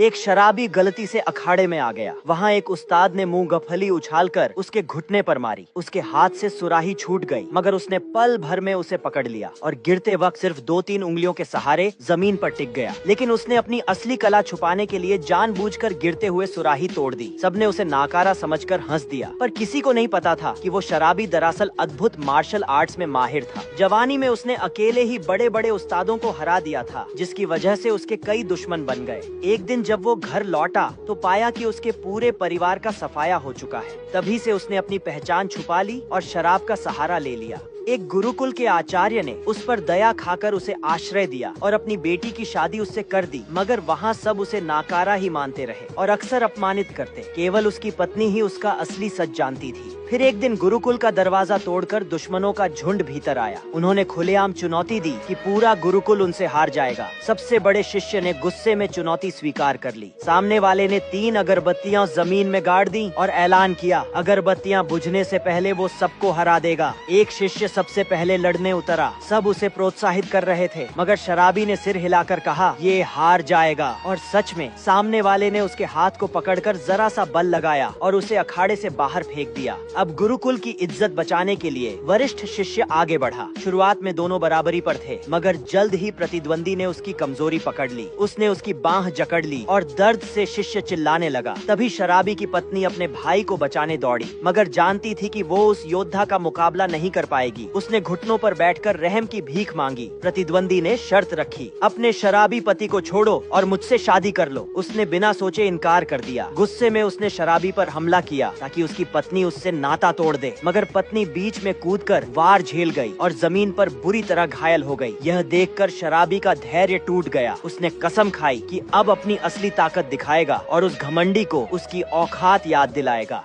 एक शराबी गलती से अखाड़े में आ गया। वहाँ एक उस्ताद ने मूंगफली उछालकर उसके घुटने पर मारी। उसके हाथ से सुराही छूट गई, मगर उसने पल भर में उसे पकड़ लिया और गिरते वक्त सिर्फ 2-3 उंगलियों के सहारे जमीन पर टिक गया। लेकिन उसने अपनी असली कला छुपाने के लिए जानबूझकर गिरते हुए सुराही तोड़ दी। सबने उसे नाकारा समझकर हंस दिया, पर किसी को नहीं पता था कि वो शराबी दरअसल अद्भुत मार्शल आर्ट्स में माहिर था। जवानी में उसने अकेले ही बड़े बड़े उस्तादों को हरा दिया था, जिसकी वजह से उसके कई दुश्मन बन गए। एक दिन जब वो घर लौटा तो पाया कि उसके पूरे परिवार का सफाया हो चुका है। तभी से उसने अपनी पहचान छुपा ली और शराब का सहारा ले लिया। एक गुरुकुल के आचार्य ने उस पर दया खाकर उसे आश्रय दिया और अपनी बेटी की शादी उससे कर दी, मगर वहाँ सब उसे नाकारा ही मानते रहे और अक्सर अपमानित करते। केवल उसकी पत्नी ही उसका असली सच जानती थी। फिर एक दिन गुरुकुल का दरवाजा तोड़कर दुश्मनों का झुंड भीतर आया। उन्होंने खुलेआम चुनौती दी कि पूरा गुरुकुल उनसे हार जाएगा। सबसे बड़े शिष्य ने गुस्से में चुनौती स्वीकार कर ली। सामने वाले ने 3 अगरबत्तियां जमीन में गाड़ दी और ऐलान किया, अगरबत्तियां बुझने से पहले वो सबको हरा देगा। एक शिष्य सबसे पहले लड़ने उतरा। सब उसे प्रोत्साहित कर रहे थे, मगर शराबी ने सिर हिलाकर कहा, ये हार जाएगा। और सच में सामने वाले ने उसके हाथ को पकड़कर जरा सा बल लगाया और उसे अखाड़े से बाहर फेंक दिया। अब गुरुकुल की इज्जत बचाने के लिए वरिष्ठ शिष्य आगे बढ़ा। शुरुआत में दोनों बराबरी पर थे, मगर जल्द ही प्रतिद्वंदी ने उसकी कमजोरी पकड़ ली। उसने उसकी बांह जकड़ ली और दर्द से शिष्य चिल्लाने लगा। तभी शराबी की पत्नी अपने भाई को बचाने दौड़ी, मगर जानती थी कि वो उस योद्धा का मुकाबला नहीं कर पाएगी। उसने घुटनों पर बैठकर रहम की भीख मांगी। प्रतिद्वंदी ने शर्त रखी, अपने शराबी पति को छोड़ो और मुझसे शादी कर लो। उसने बिना सोचे इनकार कर दिया। गुस्से में उसने शराबी पर हमला किया ताकि उसकी पत्नी उससे नाता तोड़ दे, मगर पत्नी बीच में कूदकर वार झेल गई और जमीन पर बुरी तरह घायल हो गई। यह देखकर शराबी का धैर्य टूट गया। उसने कसम खाई कि अब अपनी असली ताकत दिखाएगा और उस घमंडी को उसकी औकात याद दिलाएगा।